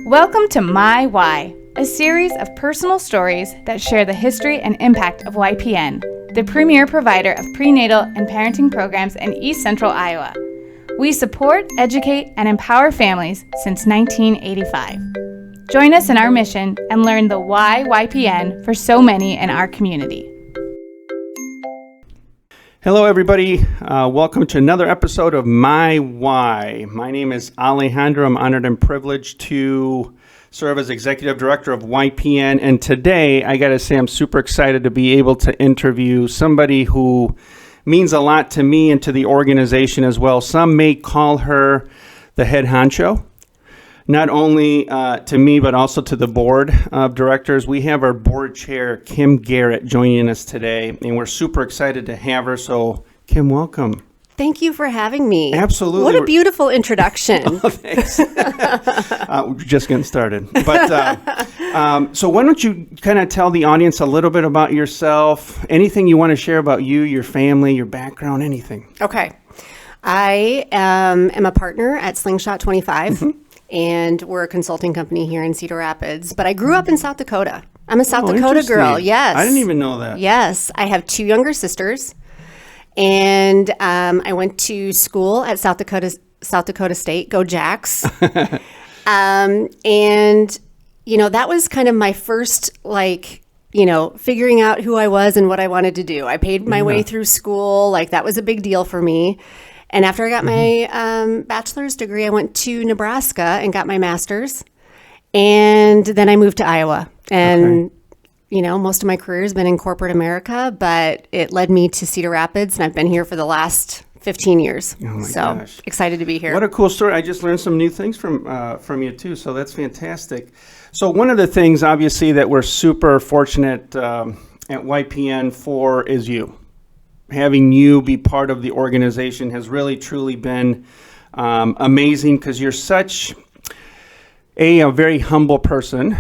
Welcome to My Why, a series of personal stories that share the history and impact of YPN, the premier provider of prenatal and parenting programs in East Central Iowa. We support, educate, and empower families since 1985. Join us in our mission and learn the why YPN for so many in our community. Hello, everybody. Welcome to another episode of My Why. My name is Alejandro. I'm honored and privileged to serve as Executive Director of YPN. And today, I got to say, I'm super excited to be able to interview somebody who means a lot to me and to the organization as well. Some may call her the head honcho. Not only to me, but also to the board of directors. We have our board chair, Kim Garrett, joining us today, and we're super excited to have her. So, Kim, welcome. Thank you for having me. Absolutely. What a beautiful introduction. Oh, thanks. We're just getting started. But so why don't you kind of tell the audience a little bit about yourself, anything you want to share about you, your family, your background, anything. Okay. I am a partner at Slingshot 25. And we're a consulting company here in Cedar Rapids. But I grew up in South Dakota. I'm a South Dakota girl. Yes. I didn't even know that. Yes. I have two younger sisters. And I went to school at South Dakota State. Go Jacks. And, you know, that was kind of my first, figuring out who I was and what I wanted to do. I paid my way through school. That was a big deal for me. And after I got my bachelor's degree, I went to Nebraska and got my master's. And then I moved to Iowa. And, you know, most of my career has been in corporate America, but it led me to Cedar Rapids. And I've been here for the last 15 years. Oh my so gosh. Excited to be here. What a cool story. I just learned some new things from you, too. So that's fantastic. So one of the things, obviously, that we're super fortunate at YPN for is you. Having you be part of the organization has really, truly been amazing because you're such a very humble person.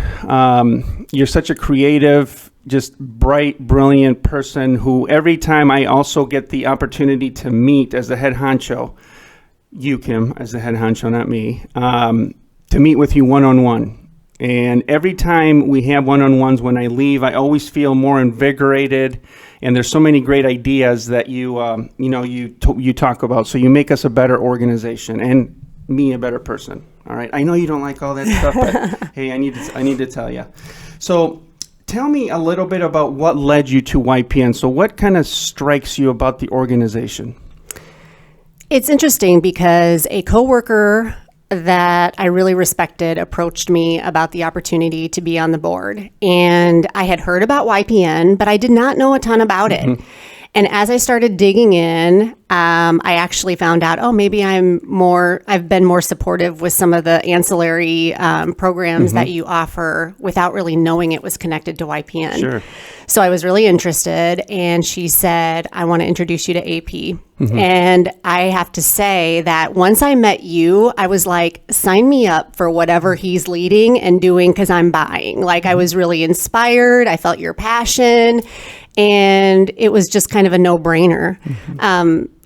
You're such a creative, just bright, brilliant person who every time I also get the opportunity to meet as the head honcho, you, Kim, as the head honcho, not me, to meet with you one-on-one. And every time we have one-on-ones, when I leave, I always feel more invigorated. And there's so many great ideas that you talk about. So you make us a better organization and me a better person. All right. I know you don't like all that stuff, but hey, I need to tell you. So tell me a little bit about what led you to YPN. So what kind of strikes you about the organization? It's interesting because a coworker that I really respected approached me about the opportunity to be on the board. And I had heard about YPN, but I did not know a ton about it. And as I started digging in, I actually found out, maybe I've been more supportive with some of the ancillary programs that you offer without really knowing it was connected to YPN. Sure. So I was really interested, and she said, I want to introduce you to AP. And I have to say that once I met you, I was like, sign me up for whatever he's leading and doing because I'm buying. I was really inspired. I felt your passion. And it was just kind of a no-brainer.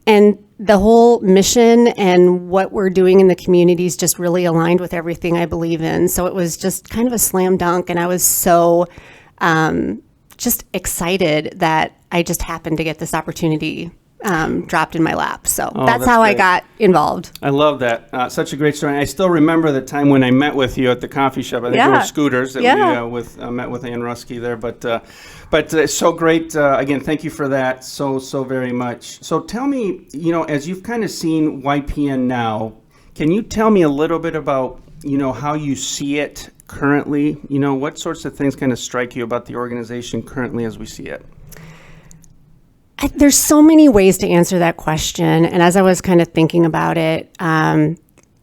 And the whole mission and what we're doing in the communities just really aligned with everything I believe in. So it was just kind of a slam dunk. And I was so just excited that I just happened to get this opportunity dropped in my lap. So that's how great. I got involved. I love that. Such a great story. I still remember the time when I met with you at the coffee shop. I think it was Scooters that we met with Ann Rusky there. But it's so great. Again, thank you for that so very much. So tell me, as you've kind of seen YPN now, can you tell me a little bit about, how you see it currently? What sorts of things kind of strike you about the organization currently as we see it? There's so many ways to answer that question. And as I was kind of thinking about it,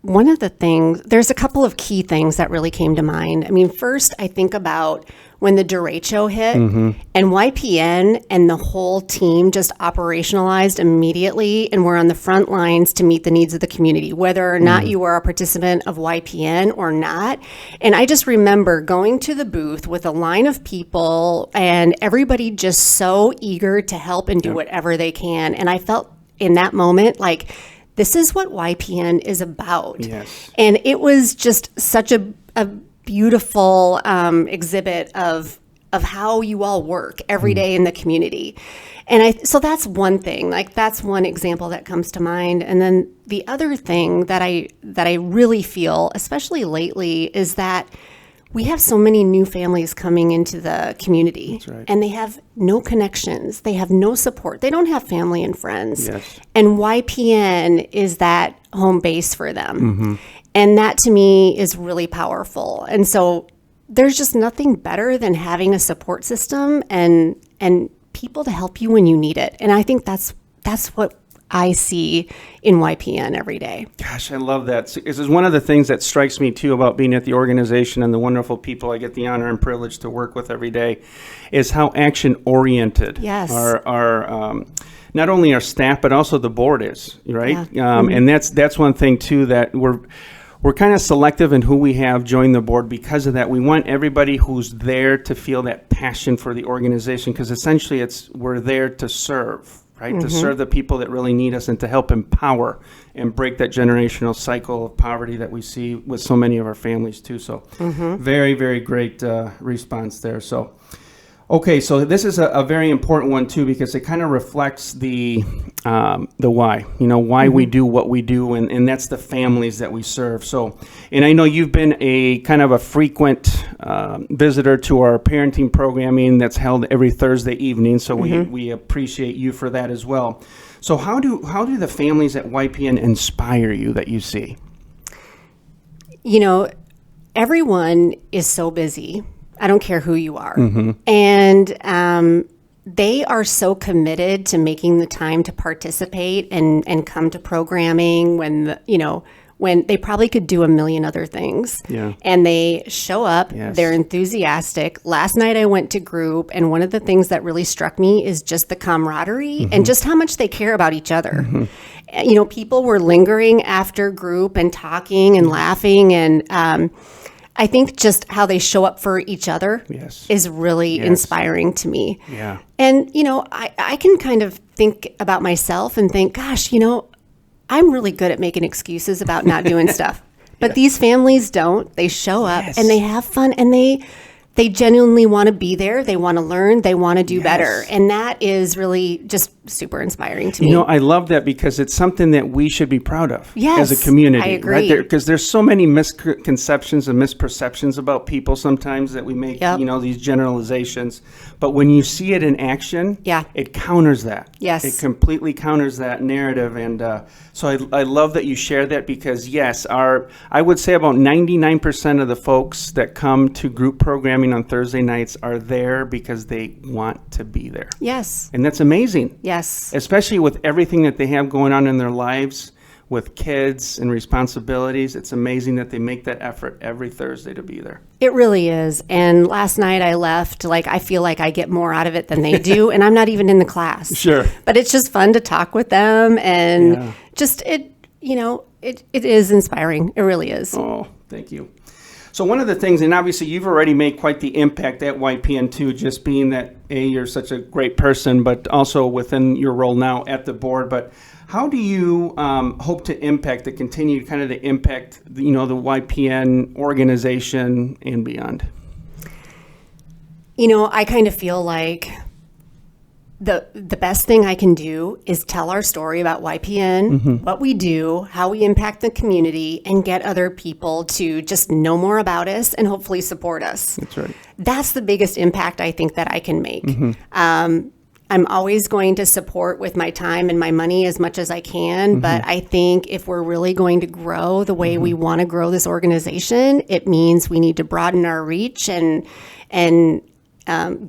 one of the things, there's a couple of key things that really came to mind. I mean, first, I think about when the derecho hit and YPN and the whole team just operationalized immediately and were on the front lines to meet the needs of the community, whether or not you were a participant of YPN or not. And I just remember going to the booth with a line of people and everybody just so eager to help and do whatever they can. And I felt in that moment, like, this is what YPN is about. Yes. And it was just such a beautiful exhibit of how you all work every day in the community. And so that's one thing, like, that's one example that comes to mind. And then the other thing that I really feel, especially lately, is that we have so many new families coming into the community. That's right. And they have no connections. They have no support. They don't have family and friends. Yes. And YPN is that home base for them. Mm-hmm. And that to me is really powerful. And so there's just nothing better than having a support system and people to help you when you need it. And I think that's what I see in YPN every day. Gosh, I love that. This is one of the things that strikes me too about being at the organization and the wonderful people I get the honor and privilege to work with every day, is how action-oriented Yes. our not only our staff but also the board is, right? Yeah. And that's one thing too, that we're kind of selective in who we have join the board because of that. We want everybody who's there to feel that passion for the organization, because essentially we're there to serve. Right, to serve the people that really need us and to help empower and break that generational cycle of poverty that we see with so many of our families too. So very, very great response there. So, okay, so this is a very important one too, because it kind of reflects the why, why we do what we do, and that's the families that we serve. So, and I know you've been a kind of a frequent visitor to our parenting programming that's held every Thursday evening. So we appreciate you for that as well. So how do the families at YPN inspire you that you see? Everyone is so busy. I don't care who you are. And they are so committed to making the time to participate and come to programming when they probably could do a million other things. Yeah. And they show up, Yes. They're enthusiastic. Last night I went to group, and one of the things that really struck me is just the camaraderie and just how much they care about each other. People were lingering after group and talking and laughing, and I think just how they show up for each other Yes. is really Yes. inspiring to me. Yeah. And, I can kind of think about myself and think, gosh, I'm really good at making excuses about not doing stuff. But these families don't. They show up Yes. and they have fun, and they genuinely want to be there. They want to learn. They want to do better. And that is really just super inspiring to me. I love that, because it's something that we should be proud of Yes, as a community. I agree. Right? Because there's so many misconceptions and misperceptions about people sometimes that we make, Yep. these generalizations. But when you see it in action, Yeah. it counters that. Yes. It completely counters that narrative. And so I love that you share that, because, yes, I would say about 99% of the folks that come to group programming on Thursday nights are there because they want to be there. Yes. And that's amazing. Yes. Especially with everything that they have going on in their lives with kids and responsibilities. It's amazing that they make that effort every Thursday to be there. It really is. And last night I left, I feel like I get more out of it than they do, and I'm not even in the class. Sure. But it's just fun to talk with them, and Yeah. just it is inspiring. It really is. Oh, thank you. So one of the things, and obviously you've already made quite the impact at YPN too, just being that, you're such a great person, but also within your role now at the board. But how do you hope to continue kind of to impact, the YPN organization and beyond? I kind of feel like the best thing I can do is tell our story about YPN, what we do, how we impact the community, and get other people to just know more about us and hopefully support us. That's right. That's the biggest impact I think that I can make. I'm always going to support with my time and my money as much as I can, but I think if we're really going to grow the way we want to grow this organization, it means we need to broaden our reach and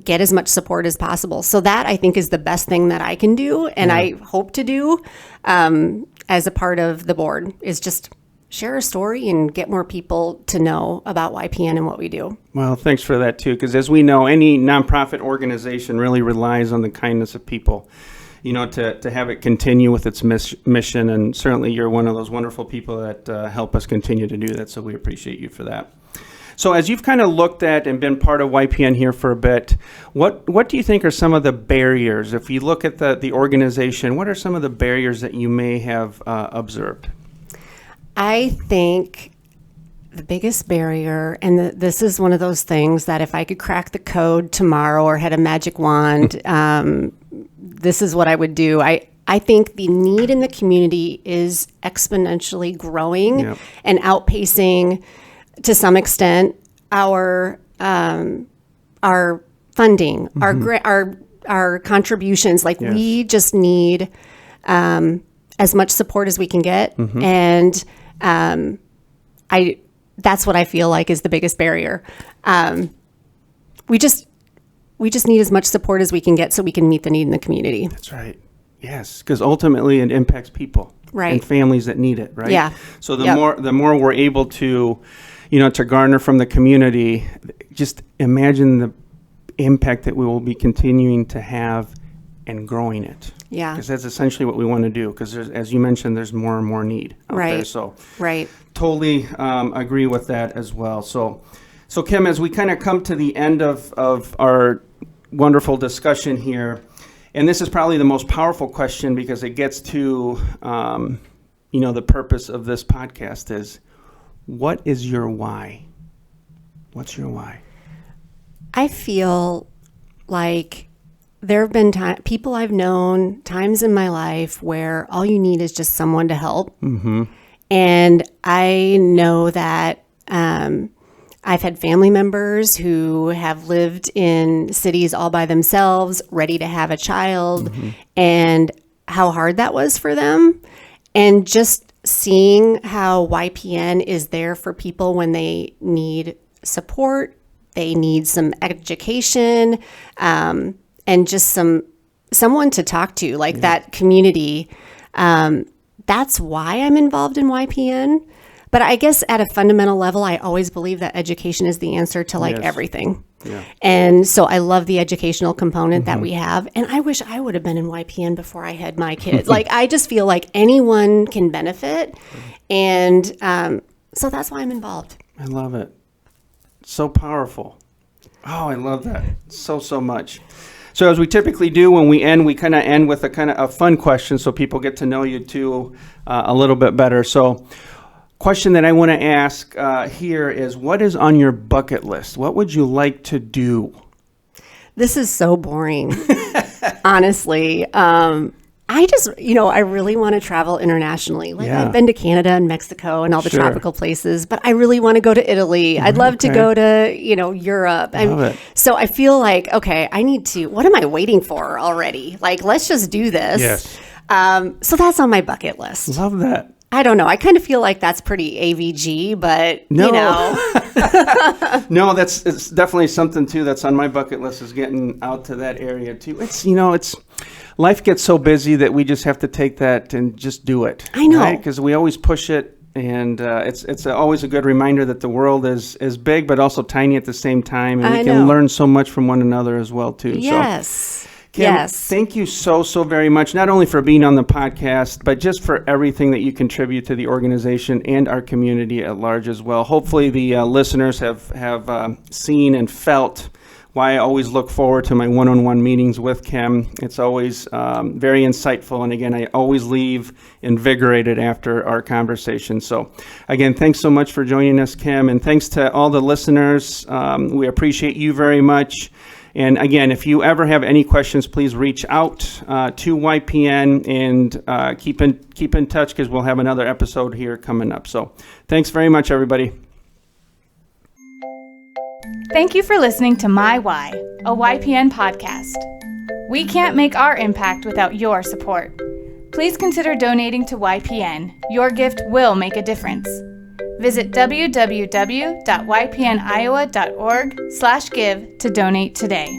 get as much support as possible. So that, I think, is the best thing that I can do, and I hope to do as a part of the board, is just share a story and get more people to know about YPN and what we do. Well, thanks for that too, because as we know, any nonprofit organization really relies on the kindness of people, to have it continue with its mission, and certainly you're one of those wonderful people that help us continue to do that, so we appreciate you for that. So as you've kind of looked at and been part of YPN here for a bit, what do you think are some of the barriers? If you look at the organization, what are some of the barriers that you may have observed? I think the biggest barrier, and this is one of those things that if I could crack the code tomorrow or had a magic wand, this is what I would do. I think the need in the community is exponentially growing and outpacing, to some extent, our funding, our contributions. Like we just need as much support as we can get, and that's what I feel like is the biggest barrier. We just need as much support as we can get so we can meet the need in the community. That's right. Yes, because ultimately it impacts people and families that need it, right? Yeah. So the more we're able to, to garner from the community, just imagine the impact that we will be continuing to have and growing it. Yeah. Because that's essentially what we want to do. Because as you mentioned, there's more and more need out there. So totally agree with that as well. So Kim, as we kind of come to the end of our wonderful discussion here, and this is probably the most powerful question because it gets to, the purpose of this podcast is, what is your why? What's your why? I feel like there have been people I've known, times in my life where all you need is just someone to help. Mm-hmm. And I know that I've had family members who have lived in cities all by themselves, ready to have a child, and how hard that was for them. And just seeing how YPN is there for people when they need support, they need some education, and just someone to talk to, like that community. That's why I'm involved in YPN. But I guess at a fundamental level, I always believe that education is the answer to everything. Yeah. And so I love the educational component that we have. And I wish I would have been in YPN before I had my kids. I just feel like anyone can benefit. And so that's why I'm involved. I love it. So powerful. Oh, I love that so much. So as we typically do when we end, we kind of end with a fun question so people get to know you too a little bit better. So question that I want to ask here is, what is on your bucket list? What would you like to do? This is so boring, honestly. I just, I really want to travel internationally. I've been to Canada and Mexico and all the tropical places, but I really want to go to Italy. I'd love to go to, Europe. So I feel like, okay, I need to, what am I waiting for already? Let's just do this. Yes. So that's on my bucket list. Love that. I don't know. I kind of feel like that's pretty AVG, but no. No, it's definitely something too that's on my bucket list, is getting out to that area too. It's life gets so busy that we just have to take that and just do it. I know. Right? Because we always push it, and it's always a good reminder that the world is big but also tiny at the same time, and we can learn so much from one another as well too. Yes. So, Kim, thank you so very much, not only for being on the podcast, but just for everything that you contribute to the organization and our community at large as well. Hopefully the listeners have seen and felt why I always look forward to my one-on-one meetings with Kim. It's always very insightful, and again, I always leave invigorated after our conversation. So again, thanks so much for joining us, Kim, and thanks to all the listeners. We appreciate you very much. And again, if you ever have any questions, please reach out to YPN and keep in touch, because we'll have another episode here coming up. So thanks very much, everybody. Thank you for listening to My Why, a YPN podcast. We can't make our impact without your support. Please consider donating to YPN. Your gift will make a difference. Visit www.ypniowa.org/give to donate today.